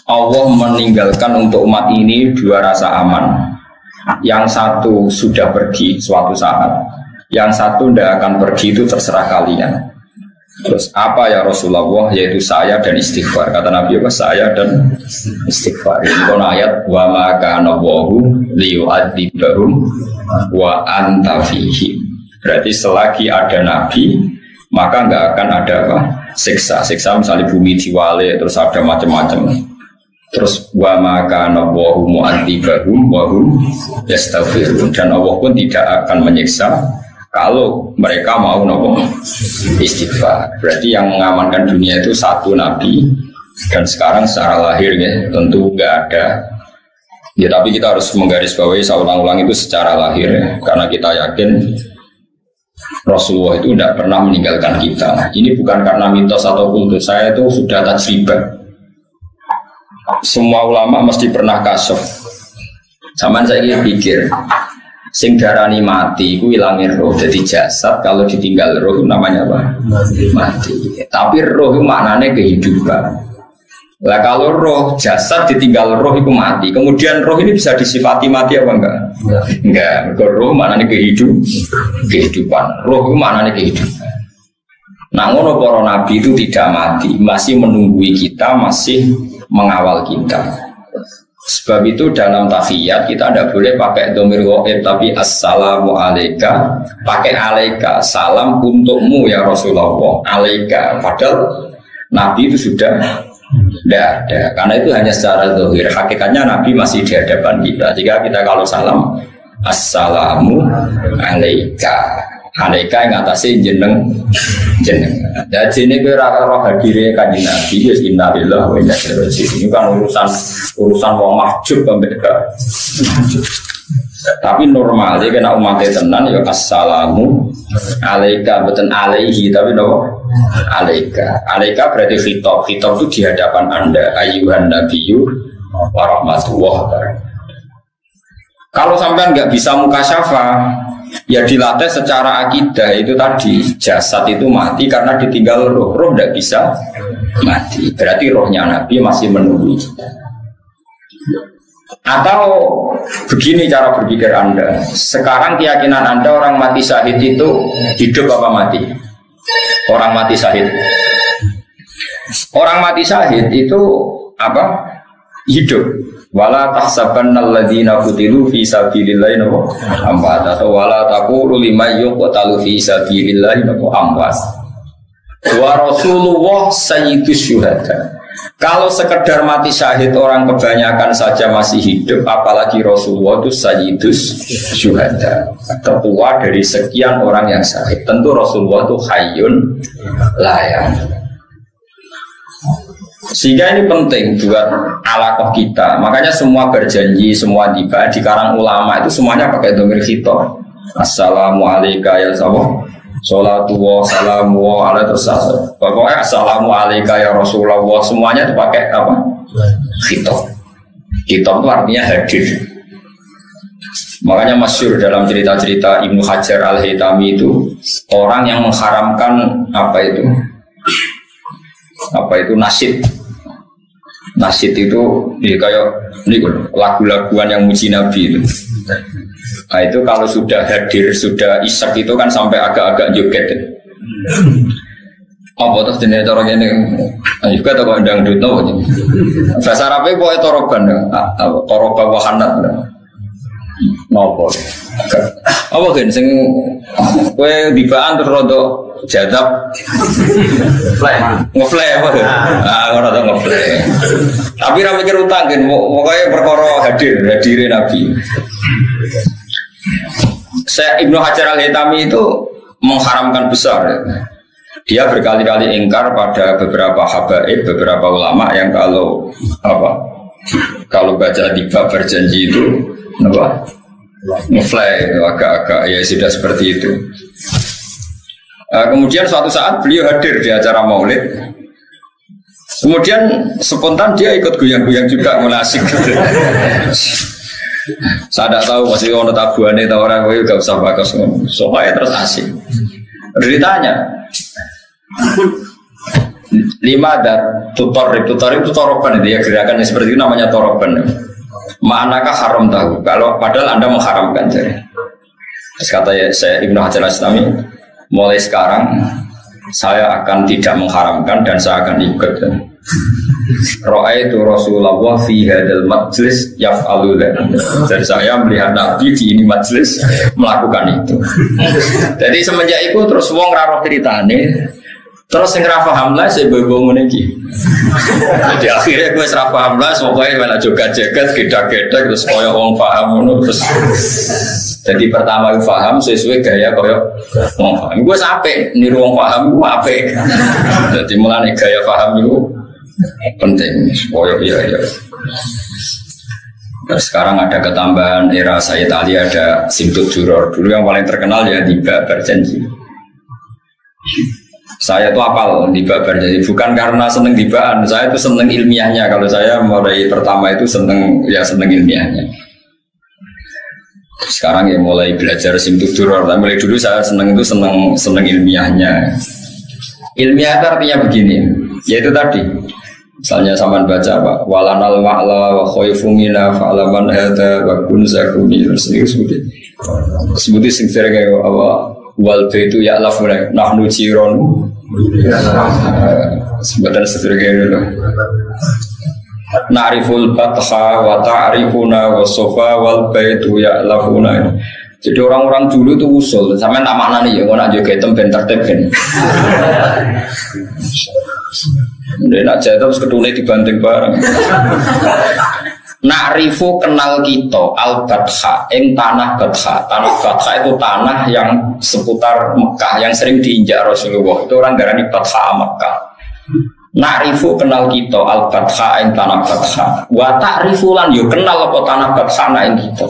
Allah meninggalkan untuk umat ini dua rasa aman. Yang satu sudah pergi suatu saat, yang satu tidak akan pergi, itu terserah kalian. Terus apa ya Rasulullah? Yaitu saya dan istighfar. Kata Nabi apa? Saya dan istighfar. Ini kon ayat wa ma kana Allahu liyu'adzibahum wa anta fihim. Berarti selagi ada Nabi maka nggak akan ada apa? Siksa. Siksa misalnya bumi diwale terus ada macam-macam. Terus wa maka nawahu mu'adzibahum wa hum yastaghfirun, dan Allah pun tidak akan menyiksa kalau mereka mau istighfar. Berarti yang mengamankan dunia itu satu Nabi, dan sekarang secara lahir ya tentu nggak ada. Ya tapi kita harus menggarisbawahi, saya ulang-ulang itu secara lahir ya, karena kita yakin Rasulullah itu tidak pernah meninggalkan kita. Ini bukan karena mitos atau kultus, saya itu sudah tajribah. Semua ulama mesti pernah kasuf. Zaman saya pikir, sing darani mati, ku ilangin roh. Jadi jasad kalau ditinggal roh namanya apa? Mati. Tapi roh itu maknanya kehidupan. Lah kalau roh jasad ditinggal roh itu mati. Kemudian roh ini bisa disifati mati apa enggak? Enggak. Roh maknanya kehidupan. Roh itu maknanya kehidupan. Nah, ngono para nabi itu tidak mati, masih menunggui kita, masih mengawal kita. Sebab itu dalam tahiyat kita tidak boleh pakai dhamir ghaib, tapi assalamu alaika, pakai alaika, salam untukmu ya Rasulullah, alaika. Padahal Nabi itu sudah tidak ada, karena itu hanya secara zahir. Hakikatnya Nabi masih di hadapan kita. Jika kita kalau salam assalamu alaika, alaika yang atasnya jeneng. Dan sini kira roh hadirnya kanjeng Nabi, ya innalillahi wa inna ilaihi raji'un. Ini kan urusan wong mahjub mereka. Tapi normal, dia kena umatnya tenan ya assalamu alaika, bukan alaihi, tapi no alaika. Alaika berarti khitab. Khitab itu di hadapan Anda, ayyuhan nabiyyu wa rahmatullah. Kalau sampai nggak bisa mukasyafah, ya dilatih secara akidah. Itu tadi jasad itu mati karena ditinggal roh. Roh tidak bisa mati. Berarti rohnya Nabi masih menunggu kita. Atau begini cara berpikir Anda. Sekarang keyakinan Anda orang mati syahid itu hidup apa mati? Orang mati syahid. Orang mati syahid itu apa? Hidup. Wala tahsabannal ladzina qutilu fi sabilillahi amwat, atau wala taqulu liman yuqtalu fi sabilillahi amwat. Wa Rasulullah sayyidus syuhada. Kalau sekedar mati syahid orang kebanyakan saja masih hidup, apalagi Rasulullah itu sayyidus syuhada, tertua dari sekian orang yang syahid. Tentu Rasulullah itu hayyun la yamut. Sehingga ini penting buat alaqah kita. Makanya semua berjanji, semua tiba di karang ulama itu semuanya pakai dhamir khitab. Assalamu alayka ya sawah, sholatu wa salamu wa ala tersasa. Pokoknya assalamu alayka ya Rasulullah, semuanya itu pakai apa? Khitab. Khitab itu artinya hadir. Makanya masyhur dalam cerita-cerita Ibnu Hajar Al-Haytami itu orang yang mengharamkan apa itu nasyid. Nasyid itu ya kayak lagu-laguan yang muji Nabi itu. Nah itu kalau sudah hadir, sudah isak itu kan sampai agak-agak joget. Apa terus jenis orang ini? Juga tak kau ndang dut tahu. Bahasa Arabnya boleh toroban, toroban wahanat. Nopo. Apa kan? Sing kue dibaan terus rodo jadab, ngeflay apa kan? Rodo ngeflay. Tapi ramai mikir utang kan, pokoknya perkara hadirin Nabi. Saya Ibnu Hajar Al-Haytami itu mengharamkan besar. Dia berkali-kali ingkar pada beberapa habaib, beberapa ulama yang kalau baca di bab berjanji itu ngefly agak-agak ya sudah seperti itu. Kemudian suatu saat beliau hadir di acara maulid. Kemudian spontan dia ikut goyang-goyang juga, menasik. Saya tidak tahu masih ono tabuane atau orang gue gak usah bakas soalnya terus asik. Ditanya, Lima ada tutorib itu toroban itu ya, gerakan seperti itu namanya toroban. Manakah haram tahu? Kalau padahal Anda mengharamkan jadi. Terus kata saya Ibnu Hajar Al-Islami, mulai sekarang saya akan tidak mengharamkan dan saya akan ikut. Ra'aitu Rasulullah fi hadzal majlis yaf'alu dzalik. Jadi saya melihat Nabi di ini majlis melakukan itu. Jadi semenjak itu terus wong ra roh critane. Terus sing ra paham lah saya bobo ngene iki. Jadi akhirnya gue ora paham lah pokoke malah joget-joget gedak-gedak terus koyo wong paham ngono terus. Jadi pertama gue paham sesuai gaya koyo wong paham. Gue sampai niru wong paham gue apik. Jadi mulane gaya paham itu penting. Koyo iya. Nah, sekarang ada ketambahan era Sayyid Ali, ada Simtud Duror. Dulu yang paling terkenal ya Tiba Berjanji. Saya tuh apal Tiba Berjanji bukan karena seneng tibaan, saya tuh seneng ilmiahnya. Kalau saya mulai pertama itu seneng ilmiahnya. Sekarang ya mulai belajar Simtud Duror. Tapi mulai dulu saya seneng ilmiahnya. Ilmiah itu artinya begini, yaitu tadi. Misalnya saman baca apa? Walanal ma'la wa khayfu mina fa'alaman hadha wa kun zakuni. Sebuti sing sering kayak apa? Wal baitu ya'lafuna nahnu jiron. Sebutan sering kayak gitu. Na'riful batha wa ta'rifuna wa sofa wal baitu ya'lafuna. Jadi orang-orang dulu itu usul, sampai tak makna nih ya, mau nak juga item bentar-bentar. Dia nak jatuh terus kedune dibanting bareng. Na'rifu kenal kita al-Batha, tanah Batha. Tanah Batha itu tanah yang seputar Mekah, yang sering diinjak Rasulullah. Itu orang darani Batha Mekah. Na'rifu kenal kita al-Batha tanah Batha. Wa ta'rifu lan yo kenal apa tanah Batha ing kita.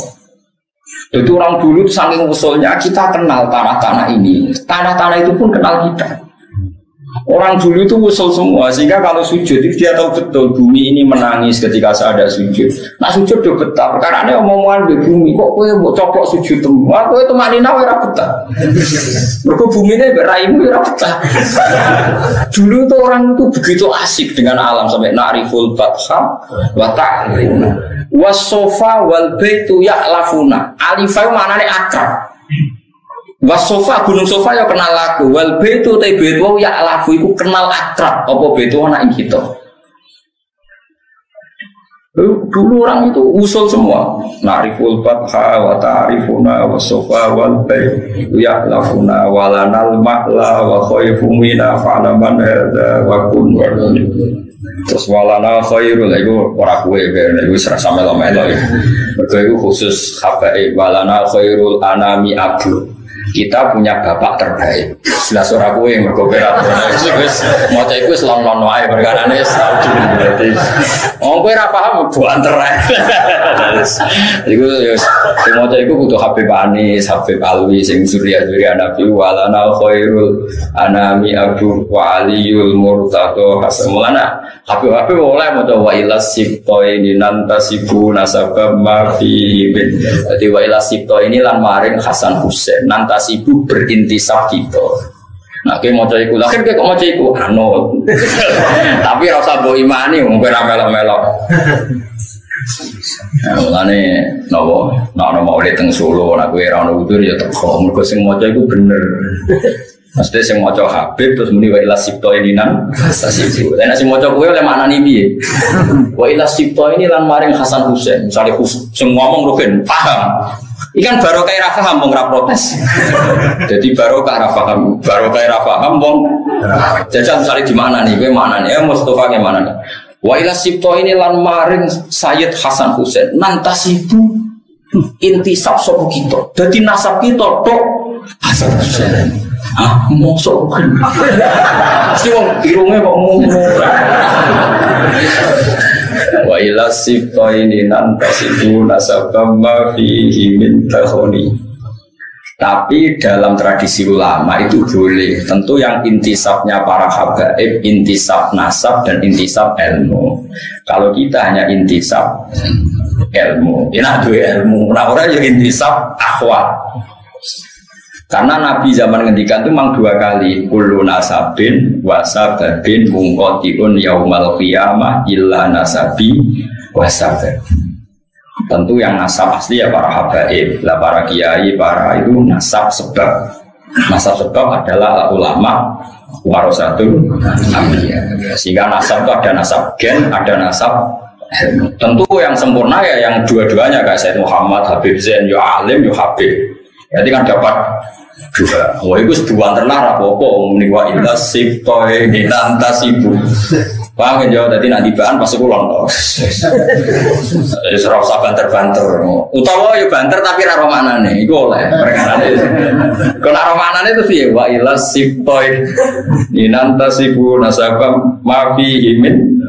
Itu orang dulu saking usulnya kita kenal tanah-tanah ini. Tanah-tanah itu pun kenal kita. Orang dulu itu usul semua, sehingga kalau sujud dia tahu betul bumi ini menangis ketika saya ada sujud. Nah sujud udah betah, karena ini omongan di bumi kok kowe mbok coplok sujud temu. Kowe itu manina ora betah. Mergo bumine beraimu ora betah. Dulu tuh orang itu begitu asik dengan alam sampai na'riful batha wa ta'rifuna. Was-sofa wal baitu ya'lafuna. Alifah maknane akrab. Was-sofa gunung sofa ya kenal aku. Wal baitu te baitu ya'lafu iku kenal akrab. Apa baitu ana ing kita. Dulu orang itu usul semua. Na'riful batha wa ta'rifuna was-sofa wal baitu ya'lafuna walanal ma'la wa khayfu mina fa'laman hadza wa kun wa terus walana khairul itu ora kowe itu serasa melo-melo ya. Mergo iku khusus habaib walana khairul anami abu. Kita punya bapak terbaik. Jelas ora kowe mergo berat. Wis maca iku wis lon-lon wae perkarane tau dadi. Wong kowe ora paham buanter ae. Iku yo sing maca iku kudu Habib Anis, Habib Alwi sing surya-surya Nabi walana khairul anami abu wa aliyul murtado hasamulana. Habib oleh maca wa ilas sibto ini nantasibu nasabab ma fi bin. Dadi wa ilas sibto ini lan maring Hasan Husain nantasibu berintisab kita. Nah, kowe maca iku, lha kok maca iku anut. Tapi ora usah mbok imani wong kowe ra melok-melok. Ya mulane napa nek mau teng Solo nek kowe ora ono udur ya teko mergo sing maca iku bener. Mesti sing maca Habib terus muni wa ilas sibto ini nan tasibu. Lah nek sing maca kowe oleh maknani piye? Wa ilas sibto ini lan maring Hasan Husain. Misale sing ngomong rugen paham. Ikan barokah ra paham wong ra protes. Jadi barokah ra paham wong. Jajal misale di mana nih? Kowe maknane ya Mustofa ke mana nih? Wa ilas sibto ini lan maring Sayyid Hasan Husain nantasibu intisab sapa kita. Dadi nasab kita tok Hasan Husain. Ah, mosok kan. Si wong irunge kok ngono. Wa ila sibtaini nantasibu nasabam ma fihi min takhoni. Tapi dalam tradisi ulama itu boleh. Tentu yang intisabnya para habaib, intisab nasab dan intisab ilmu. Kalau kita hanya intisab ilmu, enak dua ilmu. Nah orang yang intisab akhwat. Karena Nabi zaman ngendikan itu memang 2 kali, kullu nasabin wasababin mungqatiun yaumal qiyamah illa nasabi wasabab. Tentu yang nasab asli ya para habaib, lah para kiai, para itu nasab sebab. Nasab sebab adalah ulama warasatul anbiya. Sehingga nasab itu ada nasab gen, ada nasab ilmu. Tentu yang sempurna ya yang dua-duanya kayak Sayyid Muhammad, Habib Zain, yo alim, yo habib. Jadi kan dapat juga. Wah itu sebuah terlarang apa-apa. Menikwa illa siftoy nantasibu. Paham ya, jadi nanti bahan pas pulang toh. Serau usah banter-banter. Utawa ya banter tapi ra romanane. Iku oleh perkarane. Kalau romanane itu piye? Wa illa siftoy nantasibu nasabam ma fihi min.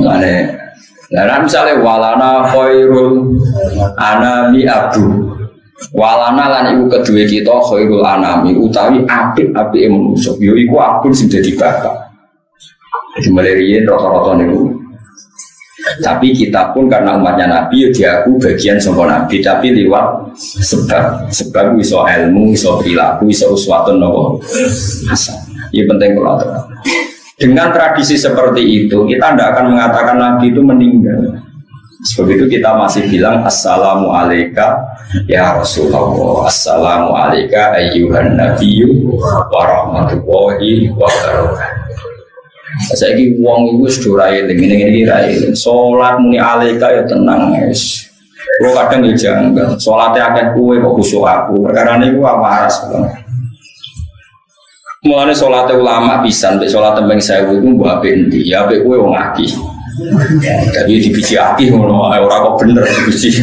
Nah, misalnya walana khairul anami abdu. Walana lan iku kedue kita khairul anami utawi apik-apike manusa. Yo iku abun sing dadi bapak. Jadi meliriin rata-rata niku. Tapi kita pun karena umatnya Nabi ya diaku bagian saka Nabi tapi lewat sebab iso ilmu, iso perilaku, iso uswatun nawa hasan. Ini penting kalau terang. Dengan tradisi seperti itu kita tidak akan mengatakan Nabi itu meninggal. Sebab itu kita masih bilang assalamu alayka ya Rasulullah, assalamu alayka ayyuhan nabiyyu wa rahmatullahi wa barakatuh. Saya ini uang itu sudah raih, ini raih. Sholat muni alayka ya tenang guys. Kalau kadang ya jangan. Sholatnya akan kue kok khusyuk aku. Karena ini gua waras. Mulanya sholatnya ulama bisa, sholat tembeng saya itu buat bendi. Ya be kue wong aki. Jadi dibiji aki orang kok bener dibiji.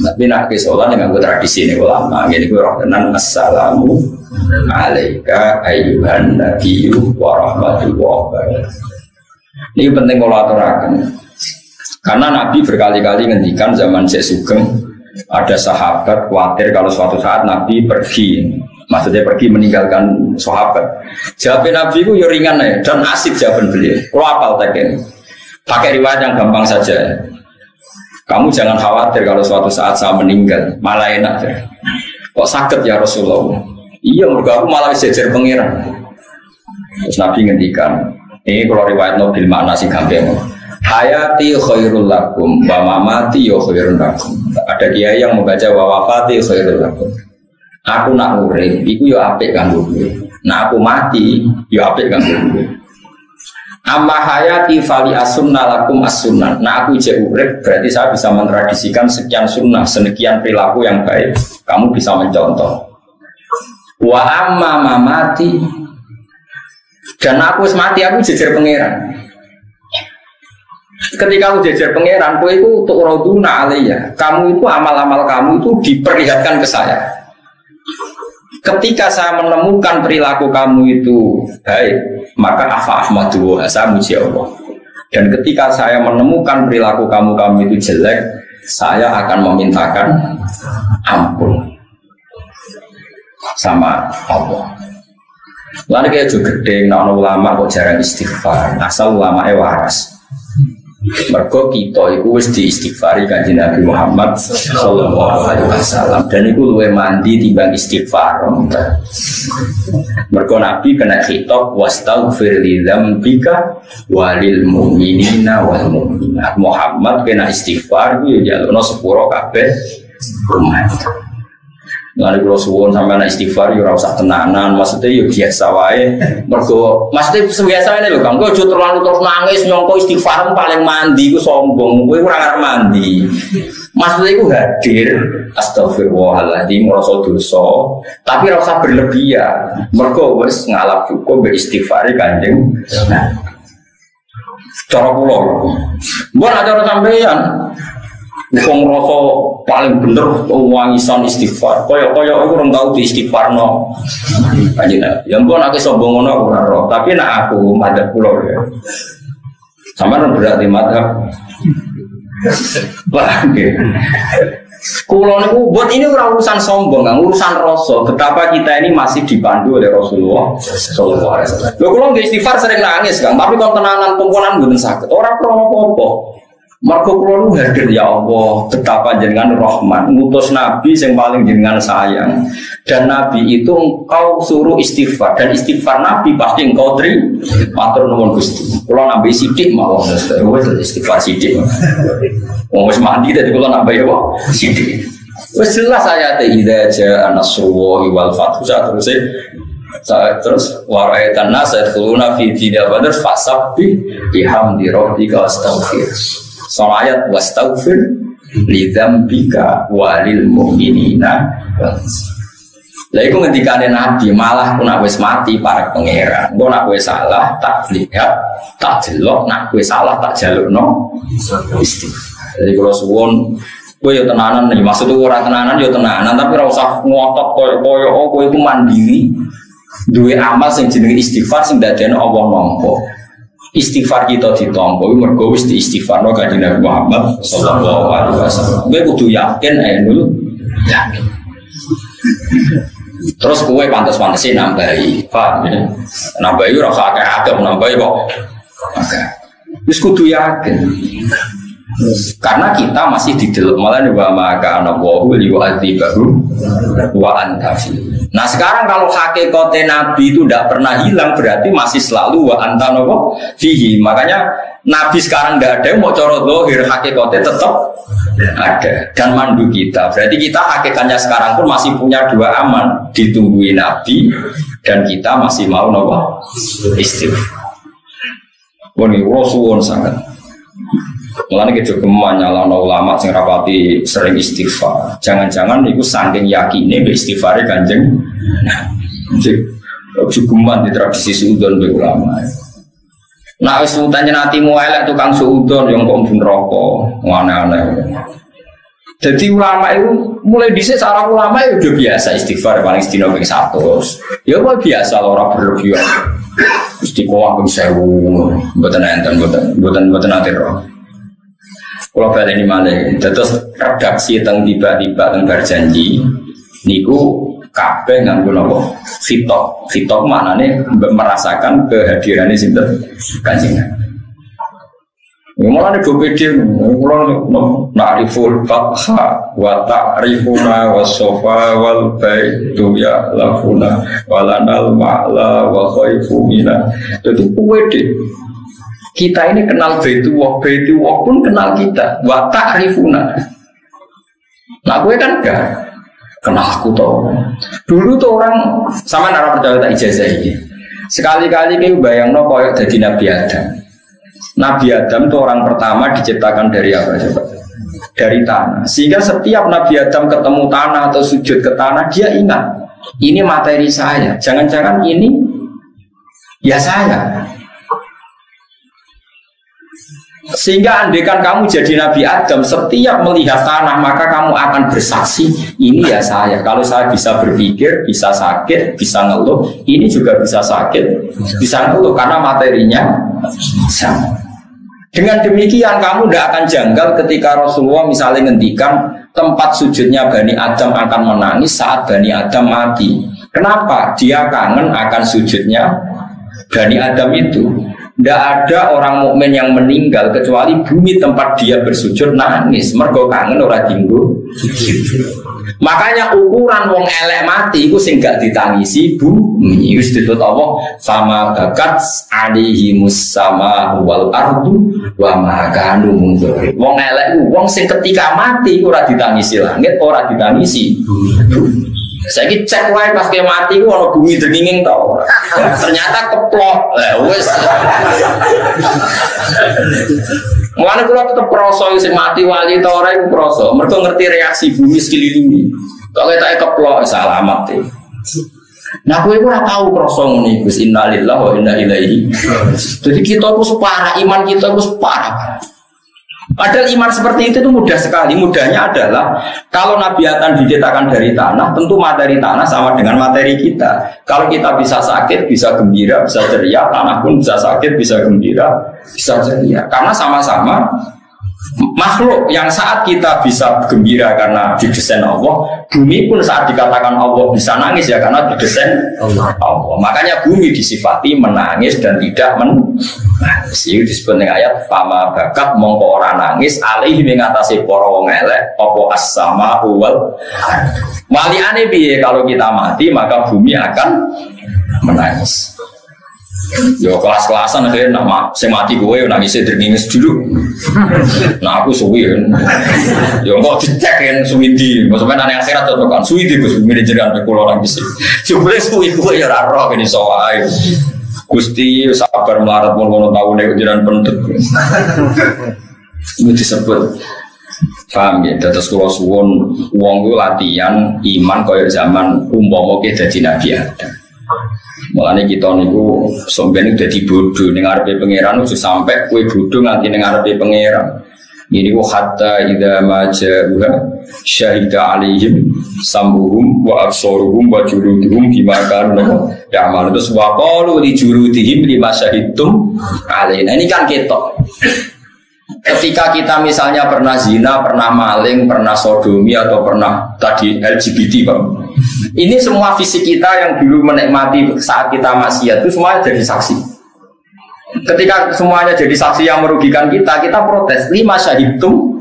Tapi nak ke sholat dengan tradisi ini ulama. Jadi gue roh tenan assalamu alaika ayyuhan nabiyyu wa rahmatullahi wa barakatuh. Ini penting kalau aturakan. Karena Nabi berkali-kali ngendikan zaman Syekh Sugeng ada sahabat khawatir kalau suatu saat Nabi pergi. Maksudnya pergi meninggalkan sahabat. Jawaban Nabi itu ya ringan ya dan asik jawaban beliau. Kalau apal tadi pakai riwayat yang gampang saja. Kamu jangan khawatir kalau suatu saat saya meninggal, malah enak ya. Kok sakit ya Rasulullah? Iya, mereka aku malah sejer pengiran. Terus Nabi ngendikan, ini kalau riwayat Nabil makna sing gampang. Hayati khairul lakum, wa mamati ya khairul lakum. Ada kiai yang membaca wa wafati khairul lakum. Aku nak urip, iku yo apik kanggo kowe. Nah aku mati, yo apik kanggo kowe. Amma hayati fali as-sunnah lakum as-sunnah. Nah aku jek urip, berarti saya bisa mentradisikan sekian sunnah, sekian perilaku yang baik. Kamu bisa mencontoh. Wa amma mamati, dan aku mati, aku jejer pangeran. Ketika aku jejer pangeran, kowe itu untuk raduna alaiya. Kamu itu amal-amal kamu itu diperlihatkan ke saya. Ketika saya menemukan perilaku kamu itu baik, maka afa ahmadu saya muji Allah. Dan ketika saya menemukan perilaku kamu itu jelek, saya akan memintakan ampun sama Allah. Lalu kayak juga gede, nah ulama kok jarang istighfar, asal ulama waras. Mergo kita itu wis diistighfari kanjeng Nabi Muhammad sallallahu alaihi wasallam dan itu luwih mandi timbang istighfar. Mergo Nabi kena khitab wastaghfir li dzambika walil mu'minina wal mu'minat. Muhammad kena istighfar ku ya jalukno sepuro kabeh umat. Lalu kalau suwon sampai anak istighfar, ya usah tenanan, maksudnya ya biasa wae. Mergo, maksudnya biasa ini loh, kamu jauh terlalu terus nangis, nyongko istighfar paling mandi, ku sombong, gue kurang mandi. Maksudnya itu hadir, astagfirullahaladzim, merasa dosa, tapi rasa berlebihan. Mergo wes ngalap cukup beristighfari kanjeng. Nah, cara pulau, bukan ada orang sampeyan. Wong rasa paling bener wangisan istighfar. Kaya aku orang tahu di istighfarno. Kanjeng Nabi. Ya mbon aku sombong ngono aku ora ro, tapi nek aku madzhab kula ya. Sampeyan berarti madzhab. Wah, nggih. Kula niku buat ini ora urusan sombong, urusan rasa. Betapa kita ini masih dipandu oleh Rasulullah sallallahu alaihi wasallam. Lho kula nggih istighfar sering nangis, Kang, tapi kon tenanan pemponan mboten saged. Ora krono apa-apa. Mergo kula nu hadir ya Allah, betapa jenengan rahman, ngutus nabi yang paling jenengan sayang. Dan nabi itu engkau suruh istighfar dan istighfar nabi pasti engkau terima. Matur nuwun Gusti. Kula nambahi sithik mawon wis istighfar sithik. Wong wis mandi dadi kula nambahi apa? Sithik. Wis jelas ayat idza jaa nasrullahi wal fathu terus waraitan nas yadkhuluna fi dinil badr fasabbih bihamdi rabbika wastaghfir. Soal ayat wastaghfir li dzambika walil mu'minina. Lah iku ngendikane Nabi malah ku nek wis mati para pangeran. Engko nek kowe salah tak lihat, tak delok, nek kowe salah tak jalukno istighfar. Jadi kalau suwon kowe yo tenanan nih, maksud ora tenanan yo tenanan tapi ora usah ngotot koyo kowe iku mandiri. Duwe amal sing jenenge istighfar sing dadekno Allah nampa. Istighfar kita ditampa mergo wis diistighfarno Kanjeng Nabi Muhammad sallallahu alaihi wasallam. Kowe kudu yakin ainul yakin. Terus kowe pantes-pantese nambahi, paham ya? Nambahi ora usah akeh-akeh nambahi kok. Oke. Wis kudu yakin. Karena kita masih didelok malah wa maka ana wa liwa'dzibahu wa anta fi. Nah sekarang kalau hakikate Nabi itu tidak pernah hilang berarti masih selalu wa anta fihi. Makanya Nabi sekarang tidak ada mau cara zahir hakikate tetap ada dan mandu kita. Berarti kita hakikatnya sekarang pun masih punya dua aman, ditungguin Nabi dan kita masih mau istighfar. Wong Rasulullah sangat. Mulane kita nyalano ulama sing rapati sering istighfar. Jangan-jangan niku saking yakine mbek istighfare Kanjeng. Nah, cukuman di tradisi suudon mbek ulama. Nah, wis utane natimu elek tukang suudon yang kok mbun rokok, aneh-aneh. Jadi ulama itu mulai dhisik cara ulama itu udah biasa istighfar paling sedina ping 100. Ya kok biasa ora berlebihan. Istiqomah ping 1000, mboten enten mboten ate roh. Kalau balik ini malah, terus redaksi tentang tiba-tiba tentang berjanji, niku kabeh nganggo nopo fitok mana nih merasakan kehadirannya sinten Kanjeng. Malah nih beda, malah nariful fatha wa ta'rifuna wa sofa wal baitu ya lafuna walanal ma'la wa khaifu mina. Itu beda. Kita ini kenal baitu wah pun kenal kita. Wa ta'rifuna. Nah gue kan enggak kenal aku toh. Dulu tuh orang sama nara percaya tak ijazah ini. Sekali-kali kayak bayangno koyok jadi Nabi Adam. Nabi Adam tuh orang pertama diciptakan dari apa coba? Dari tanah. Sehingga setiap Nabi Adam ketemu tanah atau sujud ke tanah dia ingat ini materi saya. Jangan-jangan ini ya saya. Sehingga andaikan kamu jadi Nabi Adam, setiap melihat tanah maka kamu akan bersaksi ini ya saya. Kalau saya bisa berpikir, bisa sakit, bisa ngeluh, ini juga bisa sakit, bisa ngeluh karena materinya sama. Dengan demikian kamu tidak akan janggal ketika Rasulullah misalnya ngendikan tempat sujudnya Bani Adam akan menangis saat Bani Adam mati. Kenapa? Dia kangen akan sujudnya Bani Adam itu. Tidak ada orang mukmin yang meninggal kecuali bumi tempat dia bersujud nangis. Mergo kangen ora dinggo. Makanya ukuran wong elek mati itu sing gak ditangisi bumi. Wis ditut Allah sama bakat alihimus sama wal ardu wa ma kanu mundur. Wong elek ku wong sing ketika mati ora ditangisi langit, ora ditangisi bumi. Saya cek wae pas dia mati ku ono bumi dringing to. Ternyata keplok. Lah wis. Mulane kula tetep krasa sing mati wali ta ora iku krasa. Mergo ngerti reaksi bumi sekeliling. Kok ketake keplok salamat e. Nah kowe ora tau krasa ngono iku. Innalillahi wa inna ilaihi. Jadi kita ku separah iman kita ku separah. Padahal iman seperti itu mudah sekali. Mudahnya adalah kalau Nabi Adam diciptakan dari tanah, tentu materi tanah sama dengan materi kita. Kalau kita bisa sakit, bisa gembira, bisa ceria, tanah pun bisa sakit, bisa gembira, bisa ceria. Karena sama-sama makhluk yang saat kita bisa gembira karena didesain Allah, bumi pun saat dikatakan Allah bisa nangis ya karena didesain Allah. Makanya bumi disifati menangis dan tidak menangis. Itu disebut dengan ayat fama bakat mongko ora nangis alaihi mengatasi para wong elek apa as-sama wal waliane piye kalau kita mati maka bumi akan menangis. Yo kelas-kelasan akhirnya nak saya mati gue nangisnya dringis dulu. Nah aku suwi kan. Yo kok dicek kan suwidi. Maksudnya nanya akhirat atau kan suwidi gue manajeran pekulo orang bisi. Coba suwi gue ya raro ini soal. Gusti sabar melarat mau tahu nih jalan pendek. Itu disebut paham ya. Terus kalau suwon uang itu latihan iman kaya zaman umpama kita jadi nabi ada. Mulane kita niku sampeyan dadi bodoh ning ngarepe pangeran ojo sampai kowe bodoh nganti ning ngarepe pangeran. Ini ku hatta idza maja'uha syahida 'alaihim sam'uhum wa absaruhum wa juluduhum bima kanu ya'malun. Terus wa qalu li juludihim lima syahidtum 'alaina. Ini kan ketok. Ketika kita misalnya pernah zina, pernah maling, pernah sodomi atau pernah tadi LGBT, Pak. Ini semua fisik kita yang dulu menikmati saat kita maksiat itu semuanya jadi saksi. Ketika semuanya jadi saksi yang merugikan kita, kita protes. Lima syahidtum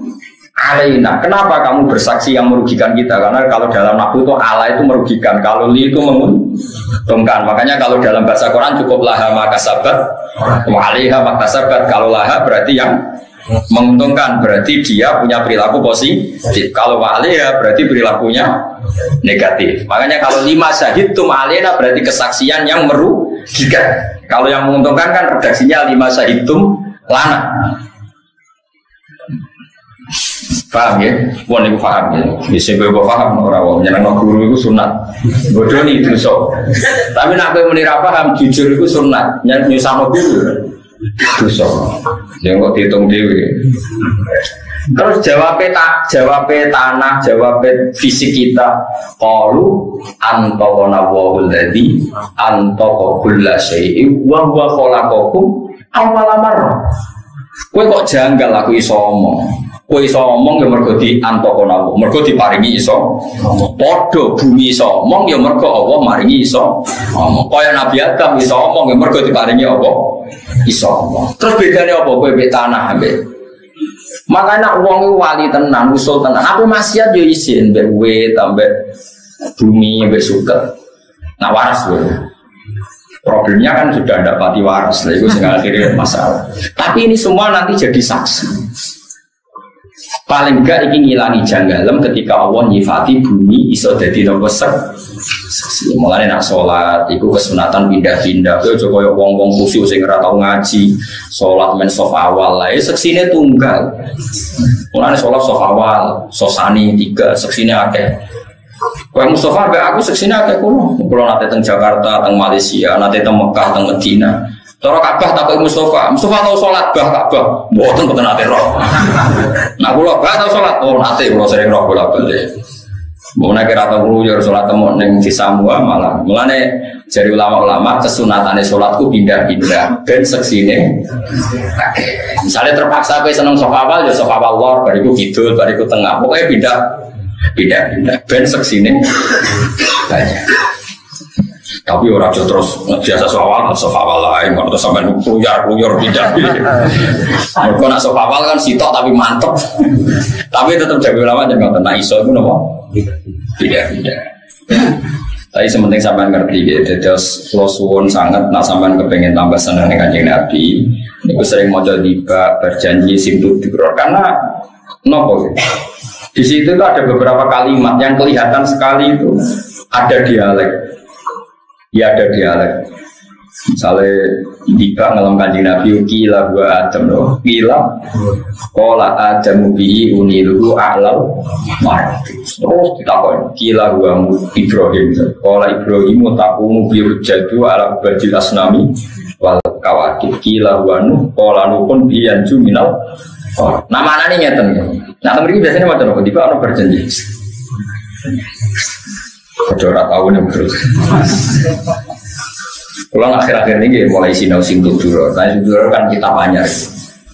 alaina. Kenapa kamu bersaksi yang merugikan kita? Karena kalau dalam nahwu itu ala itu merugikan, kalau li itu menguntungkan. Makanya kalau dalam bahasa Quran cukup laha makasabat, wa 'alaiha maktasabat. Kalau laha berarti yang menguntungkan, berarti dia punya perilaku positif. Kalau wa'alaiha berarti perilakunya negatif. Makanya kalau lima syahidtum alaina berarti kesaksian yang merugikan. Kalau yang menguntungkan kan redaksinya lima syahidtum lana. Paham ya? Wah ini paham ya. Bisa gue paham orang nyenang guru itu sunat. Bodoh nih itu so. Tapi nak gue menira paham jujur itu sunat. Nyusah guru. Dosa. Yang kok dihitung dewi. Terus jawabnya tanah, jawabnya fisik kita. Qalu antaqana wa'ul ladzi antaqa kulla syai'in wa huwa khalaqakum awwala marrah. Kowe kok janggal aku iso omong. Kowe iso omong ya mergo di antaqana wa, mergo diparingi iso. Padha bumi iso omong ya mergo Allah maringi iso. Kaya Nabi Adam iso omong ya mergo diparingi apa? Iso omong. Terus bedanya apa kowe mbek tanah mbek? Makanya uang itu wali tenan, usul tenan. Aku maksiat yo isin mbek wit ambek bumi mbek suket. Nah waras lho. Problemnya kan sudah tidak pati waras, lah itu sehingga akhirnya masalah. Tapi ini semua nanti jadi saksi. Paling enggak ini ngilangi janggalem ketika Allah nyifati bumi iso dadi nopo saksi. Mulane nak salat iku kesunatan pindah-pindah. Kowe aja koyo wong-wong khusyuk sing ora tau ngaji, salat men saf awal lae seksine tunggal. Mulane salat saf awal, sosani 3, seksine akeh. Kowe Mustafa mbek aku seksine akeh kulo. Kulo nate teng Jakarta, teng Malaysia, nate teng Mekah, teng Medina. Cara Ka'bah takut Mustafa tahu sholat bah Ka'bah, mboten mboten nate roh. Nah kula bah tahu sholat, oh nate kula sering roh bolak-balik. Mau nak kira tahu luyur sholat temu neng Cisamua malah. Mulane dari ulama-ulama kesunatane sholatku pindah-pindah ben seksine. Misalnya terpaksa kowe seneng sofa awal ya sofa awal lor, bariku kidul, bariku tengah. Pokoknya pindah ben seksine banyak. Tapi orang terus biasa soal lain, kalau sampai kluyar tidak. Kalau nak soal kan sitok tapi mantep. Tapi tetap jago lama jangan kena iso itu nopo. Tidak. Tapi sementing sampai ngerti gitu. Terus kalau suwon sangat, nak sampai kepengen tambah senang dengan Kanjeng Nabi. Niku sering mau jadi berjanji simtu dikror karena nopo. Di situ tuh ada beberapa kalimat yang kelihatan sekali itu ada dialek. Ya ada dialek. Misalnya tiba ngelam Kanjeng Nabi kila gua Adam loh. Kila kola Adam bihi uniluhu a'lau mar. Terus ditakon kila gua Ibrahim. Kola Ibrahim takumu bihi jadu ala bajil asnami wal kawakib. Kila gua Nuh kola Nuh pun biyanju minal. Nah mana nih ngeten. Nah temen biasanya macam apa? Tiba orang berjanji. Kecorak tahun yang berus. Kalau akhir-akhir ini mulai sinau singgung dulu. Nah dulu kan kita banyak.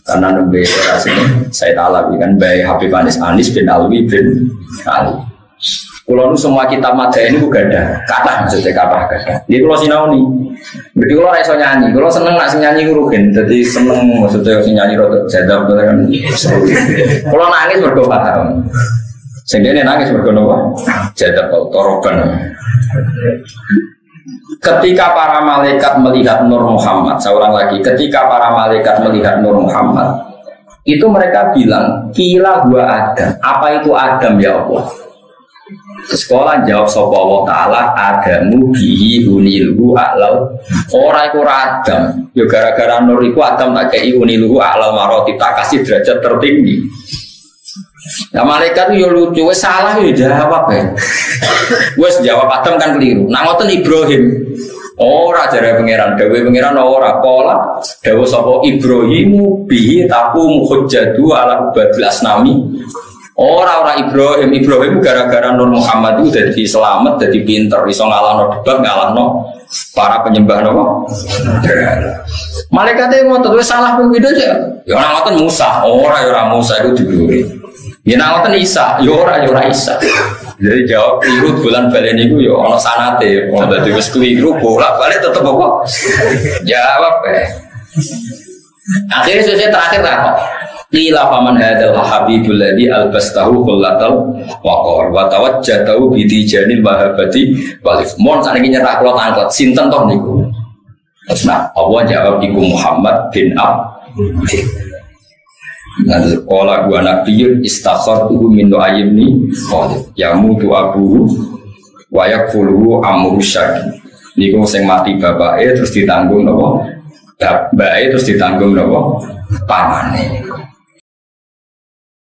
karena nembe rasanya saya Alawi kan baik Habib Anis bin Alwi bin Ali. Kalau semua kitab madha ini juga ada kata maksudnya kata. Jadi kalau sinau nih, berarti kalau raiso nyanyi, kalau seneng nak nyanyi rugen, jadi seneng maksudnya nyanyi rotok jadab kan. Kalau nangis berdoa paham. Sehingga ini nangis berdoa jadab atau toroban. Ketika para malaikat melihat Nur Muhammad, saya ulang lagi, ketika para malaikat melihat Nur Muhammad, itu mereka bilang, kila gua Adam. Apa itu Adam ya Allah? Sekolah jawab sapa Allah Ta'ala, Adamu bihi unilhu a'lal. Orang itu Adam, ya gara-gara Nur itu Adam tak kei unilhu a'lal marotib, tak kasih derajat tertinggi. Nah malaikat itu ya lucu, salah ya jawab ya. Wes jawab Adam kan keliru. Nah ngoten Ibrahim. Ora jare pangeran, dawuhe pangeran ora pola. Dawuh sapa Ibrahimu bihi taku hujjatu ala ubadil asnami. Ora Ibrahim gara-gara Nur Muhammad itu jadi selamat, jadi pinter, iso ngalahno debat, ngalahno para penyembah napa? Malaikat itu ngotot wis salah ping pindho ya. Ya ora ngoten Musa, ora Musa itu digluri. Ya ngoten Isa, ya ora Isa. Jadi jawab keliru bulan balen niku ya ana sanate, wong dadi wis keliru bolak-balik tetep apa? Jawab Akhirnya selesai terakhir apa? Qila faman hadzal habibul ladzi albastahu kullatal waqar wa tawajjatahu bi tijanil mahabbati walif. Mon sakniki nyerah kula tangklet sinten toh niku. Terus Allah jawab iku Muhammad bin Abdullah. Nanti pola gua nabiyun istakhartuhu min nu'ayyibni yamutu abuhu wa yakfuluhu amru syaki. Niku sing mati bapake terus ditanggung napa? Bapake terus ditanggung napa? Pamane.